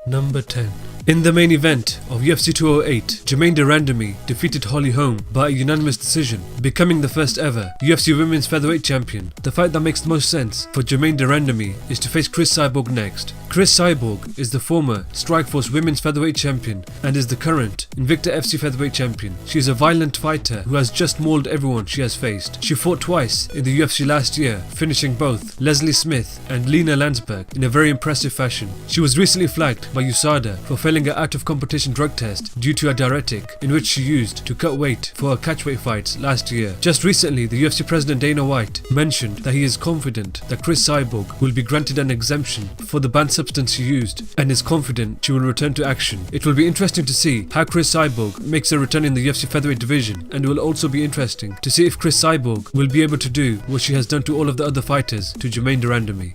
Number 10. In the main event of UFC 208, Jermaine de Randamie defeated Holm by a unanimous decision, becoming the first ever UFC Women's Featherweight Champion. The fight that makes the most sense for Jermaine de Randamie is to face Cris Cyborg next. Cris Cyborg is the former Strikeforce Women's Featherweight Champion and is the current Invicta FC Featherweight Champion. She is a violent fighter who has just mauled everyone she has faced. She fought twice in the UFC last year, finishing both Leslie Smith and Lena Landsberg in a very impressive fashion. She was recently flagged by USADA for failing an out-of-competition drug test due to a diuretic in which she used to cut weight for her catchweight fights last year. Just recently, the UFC president Dana White mentioned that he is confident that Cris Cyborg will be granted an exemption for the banned substance she used and is confident she will return to action. It will be interesting to see how Cris Cyborg makes a return in the UFC featherweight division, and it will also be interesting to see if Cris Cyborg will be able to do what she has done to all of the other fighters to Jermaine de Randamie.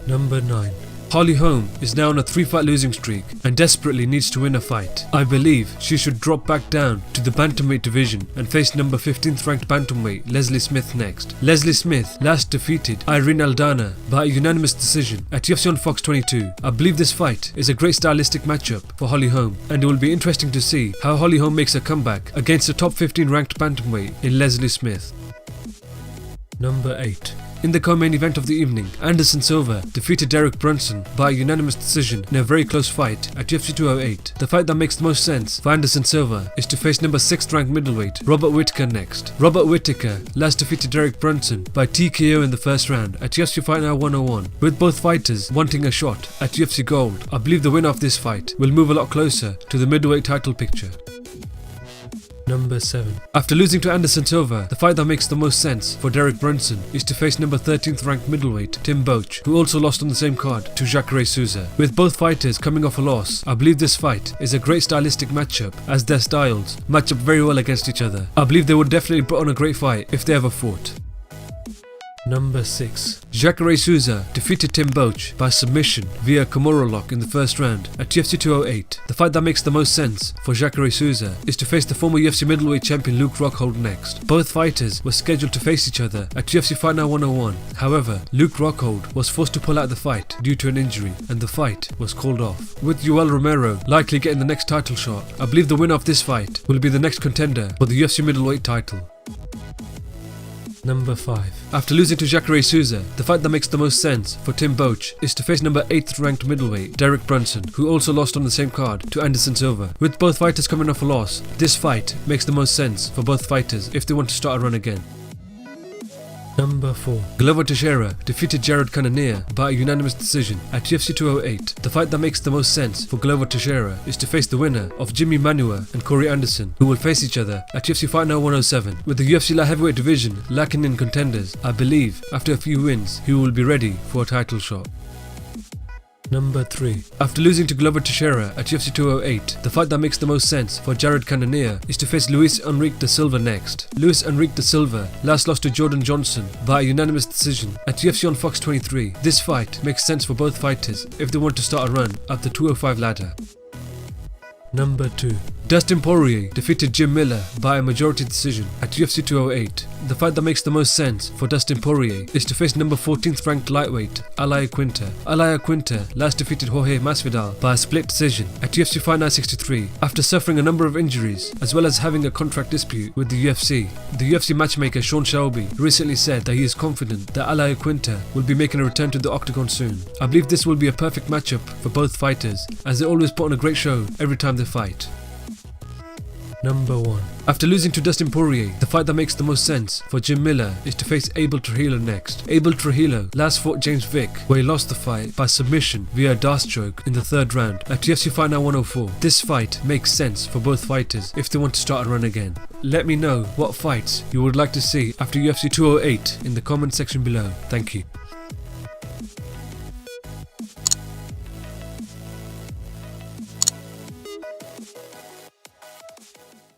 Number 9. Holm is now on a 3-fight losing streak and desperately needs to win a fight. I believe she should drop back down to the bantamweight division and face number 15th ranked bantamweight Leslie Smith next. Leslie Smith last defeated Irene Aldana by a unanimous decision at UFC on Fox 22. I believe this fight is a great stylistic matchup for Holm, and it will be interesting to see how Holm makes a comeback against the top 15 ranked bantamweight in Leslie Smith. Number 8. In the co-main event of the evening, Anderson Silva defeated Jerrod Brunson by a unanimous decision in a very close fight at UFC 208. The fight that makes the most sense for Anderson Silva is to face number 6th ranked middleweight Robert Whittaker next. Robert Whittaker last defeated Jerrod Brunson by TKO in the first round at UFC Fight Night 101, with both fighters wanting a shot at UFC Gold. I believe the winner of this fight will move a lot closer to the middleweight title picture. Number 7. After losing to Anderson Silva, the fight that makes the most sense for Jerrod Brunson is to face number 13th ranked middleweight Tim Boetsch, who also lost on the same card to Jacare Souza. With both fighters coming off a loss, I believe this fight is a great stylistic matchup as their styles match up very well against each other. I believe they would definitely put on a great fight if they ever fought. Number 6. Jacare Souza defeated Tim Boetsch by submission via Kimura lock in the first round at UFC 208. The fight that makes the most sense for Jacare Souza is to face the former UFC middleweight champion Luke Rockhold next. Both fighters were scheduled to face each other at UFC Fight Night 101. However, Luke Rockhold was forced to pull out the fight due to an injury, and the fight was called off. With Yoel Romero likely getting the next title shot, I believe the winner of this fight will be the next contender for the UFC middleweight title. Number 5. After losing to Jacare Souza, the fight that makes the most sense for Tim Boetsch is to face number 8th ranked middleweight Jerrod Brunson, who also lost on the same card to Anderson Silva. With both fighters coming off a loss, this fight makes the most sense for both fighters if they want to start a run again. Number 4. Glover Teixeira defeated Jerrod Cannonier by a unanimous decision at UFC 208. The fight that makes the most sense for Glover Teixeira is to face the winner of Jimmy Manuwa and Corey Anderson, who will face each other at UFC Fight Night 107. With the UFC light heavyweight division lacking in contenders, I believe after a few wins he will be ready for a title shot. Number 3. After losing to Glover Teixeira at UFC 208, the fight that makes the most sense for Jerrod Cannonier is to face Luis Enrique da Silva next. Luis Enrique da Silva last lost to Jordan Johnson by a unanimous decision at UFC on Fox 23. This fight makes sense for both fighters if they want to start a run up the 205 ladder. Number 2. Dustin Poirier defeated Jim Miller by a majority decision at UFC 208. The fight that makes the most sense for Dustin Poirier is to face number 14th ranked lightweight Al Iaquinta. Al Iaquinta last defeated Jorge Masvidal by a split decision at UFC Fight Night 63 after suffering a number of injuries as well as having a contract dispute with the UFC. The UFC matchmaker Sean Shelby recently said that he is confident that Al Iaquinta will be making a return to the octagon soon. I believe this will be a perfect matchup for both fighters as they always put on a great show every time they fight. Number 1. After losing to Dustin Poirier, the fight that makes the most sense for Jim Miller is to face Abel Trujillo next. Abel Trujillo last fought James Vick, where he lost the fight by submission via a dart choke in the 3rd round at UFC Fight Night 104. This fight makes sense for both fighters if they want to start a run again. Let me know what fights you would like to see after UFC 208 in the comment section below. Thank you.